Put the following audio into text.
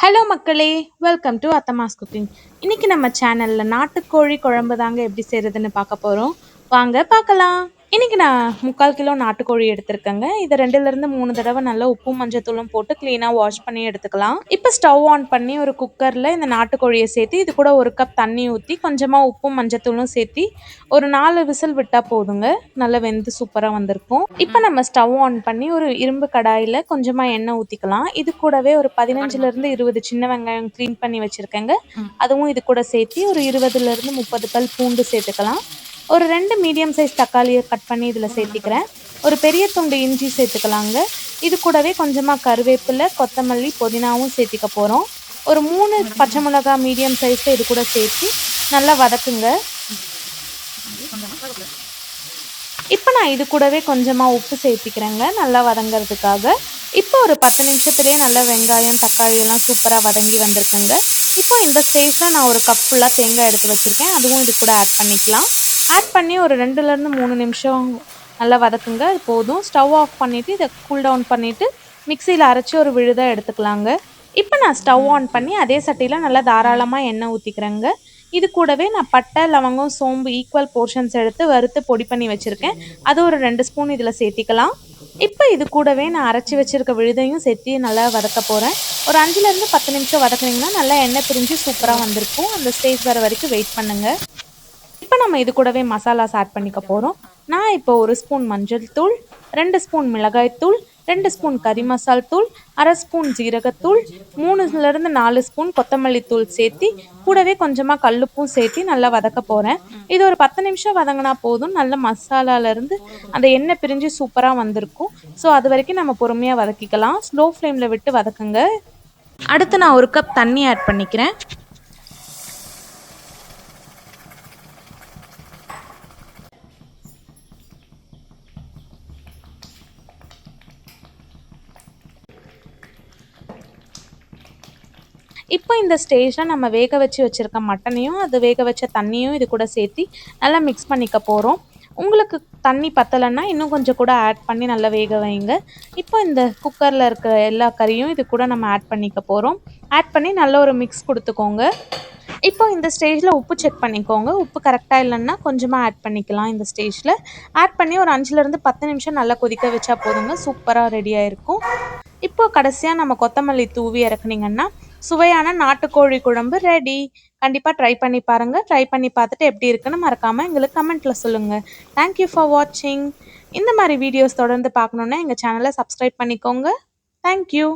Hello மக்களே! Welcome to Athamma's cooking. இன்னைக்கு நம்ம சேனல்ல நாட்டுக்கோழி குழம்பு தாங்க எப்படி செய்றதுன்னு பார்க்க போறோம். வாங்க பார்க்கலாம். இன்னைக்கு நான் 3/4 கிலோ நாட்டுக்கோழி எடுத்திருக்கேங்க. இத 2லிருந்து 3 தடவ நல்லா உப்பும், மஞ்சத்தூளும் போட்டு கிளீனா வாஷ் பண்ணி எடுத்துக்கலாம். இப்ப ஸ்டவ் ஆன் பண்ணி ஒரு குக்கர்ல இந்த நாட்டுக்கோழிய சேர்த்து, இது கூட 1 கப் தண்ணி ஊத்தி, கொஞ்சமா உப்பும், மஞ்சத்தூளும் சேர்த்தி, ஒரு 4 விசில் விட்டா போதுங்க. நல்லா வெந்து சூப்பரா வந்திருக்கும். இப்ப நம்ம ஸ்டவ் ஆன் பண்ணி ஒரு இரும்பு கடாயில கொஞ்சமா எண்ணெய் ஊத்திக்கலாம். இது கூடவே ஒரு 15லிருந்து 20 சின்ன வெங்காயம் கிளீன் பண்ணி வச்சிருக்கேங்க. அதுவும் இது கூட சேர்த்தி ஒரு 20லிருந்து 30 பல் பூண்டு சேர்த்துக்கலாம். ஒரு 2 மீடியம் சைஸ் தக்காளிய கட் பண்ணி இதில சேர்த்திக்கிறேன். ஒரு பெரிய துண்டு இஞ்சி சேர்த்துக்கலாங்க. இது கூடவே கொஞ்சமா கருவேப்பிலை, கொத்தமல்லி, புதினாவும் சேர்த்திக்க போறோம். ஒரு 3 பச்சை மிளகா மீடியம் சைஸ்ல இது கூட சேர்த்து நல்லா வதக்குங்க. இப்போ நான் இது கூடவே கொஞ்சமா உப்பு சேர்த்திக்கிறேங்க, நல்லா வதங்கிறதுக்காக. இப்போ ஒரு 10 நிமிஷத்துலேயே நல்லா வெங்காயம், தக்காளி எல்லாம் சூப்பராக வதங்கி வந்திருக்குங்க. இப்போ இந்த ஸ்டேஜில் நான் ஒரு கப் ஃபுல்லாக தேங்காய் எடுத்து வச்சுருக்கேன், அதுவும் இது கூட ஆட் பண்ணிக்கலாம். ஆட் பண்ணி ஒரு 2லிருந்து 3 நிமிஷம் நல்லா வதக்குங்க, அது போதும். ஸ்டவ் ஆஃப் பண்ணிவிட்டு இதை கூல் டவுன் பண்ணிவிட்டு மிக்சியில் அரைச்சி ஒரு விழுதாக எடுத்துக்கலாங்க. இப்போ நான் ஸ்டவ் ஆன் பண்ணி அதே சட்டியில் நல்லா தாராளமாக எண்ணெய் ஊற்றிக்கிறேங்க. இது கூடவே நான் பட்டை, லவங்கம், சோம்பு ஈக்குவல் போர்ஷன்ஸ் எடுத்து வறுத்து பொடி பண்ணி வச்சுருக்கேன், அது ஒரு 2 ஸ்பூன் இதில் சேர்த்திக்கலாம். இப்போ இது கூடவே நான் அரைச்சி வச்சுருக்க விழுதையும் சேர்த்து நல்லா வதக்க போகிறேன். ஒரு 5லிருந்து 10 நிமிஷம் வதக்குனிங்கன்னா நல்லா எண்ணெய் பிரிஞ்சு சூப்பராக வந்திருக்கும். அந்த ஸ்டேஜ் வர வரைக்கும் வெயிட் பண்ணுங்கள். இப்போ நம்ம இது கூடவே மசாலாஸ் ஆட் பண்ணிக்க போகிறோம். நான் இப்போ 1 ஸ்பூன் மஞ்சள் தூள், 2 ஸ்பூன் மிளகாய் தூள், 2 ஸ்பூன் கறி மசால் தூள், 1/2 ஸ்பூன் ஜீரகத்தூள், 3லிருந்து 4 ஸ்பூன் கொத்தமல்லி தூள் சேர்த்தி, கூடவே கொஞ்சமாக கல்லுப்பும் சேர்த்து நல்லா வதக்க போகிறேன். இது ஒரு 10 நிமிஷம் வதங்கினா போதும். நல்ல மசாலாலேருந்து அந்த எண்ணெய் பிரிஞ்சு சூப்பராக வந்திருக்கும். ஸோ அது வரைக்கும் நம்ம பொறுமையாக வதக்கிக்கலாம். ஸ்லோ ஃப்ளேமில் விட்டு வதக்குங்க. அடுத்து நான் 1 கப் தண்ணி ஆட் பண்ணிக்கிறேன். இப்போ இந்த ஸ்டேஜில் நம்ம வேக வச்சு வச்சுருக்க மட்டனையும் அது வேக வச்ச தண்ணியும் இது கூட சேர்த்து நல்லா மிக்ஸ் பண்ணிக்க போகிறோம். உங்களுக்கு தண்ணி பத்தலைன்னா இன்னும் கொஞ்சம் கூட ஆட் பண்ணி நல்லா வேக வைங்க. இப்போ இந்த குக்கரில் இருக்க எல்லா கறியும் இது கூட நம்ம ஆட் பண்ணிக்க போகிறோம். ஆட் பண்ணி நல்ல ஒரு மிக்ஸ் கொடுத்துக்கோங்க. இப்போ இந்த ஸ்டேஜில் உப்பு செக் பண்ணிக்கோங்க. உப்பு கரெக்டாக இல்லைன்னா கொஞ்சமாக ஆட் பண்ணிக்கலாம். இந்த ஸ்டேஜில் ஆட் பண்ணி ஒரு 5லிருந்து 10 நிமிஷம் நல்லா கொதிக்க வச்சா போதுங்க, சூப்பராக ரெடியாக இருக்கும். இப்போ கடைசியாக நம்ம கொத்தமல்லி தூவி இறக்குனீங்கன்னா சுவையான நாட்டுக்கோழி குழம்பு ரெடி. கண்டிப்பாக ட்ரை பண்ணி பாருங்கள். ட்ரை பண்ணி பார்த்துட்டு எப்படி இருக்குன்னு மறக்காமல் எங்களுக்கு கமெண்ட்டில் சொல்லுங்கள். தேங்க்யூ ஃபார் வாட்சிங். இந்த மாதிரி வீடியோஸ் தொடர்ந்து பார்க்கணுன்னா எங்கள் சேனலை சப்ஸ்கிரைப் பண்ணிக்கோங்க. தேங்க்யூ.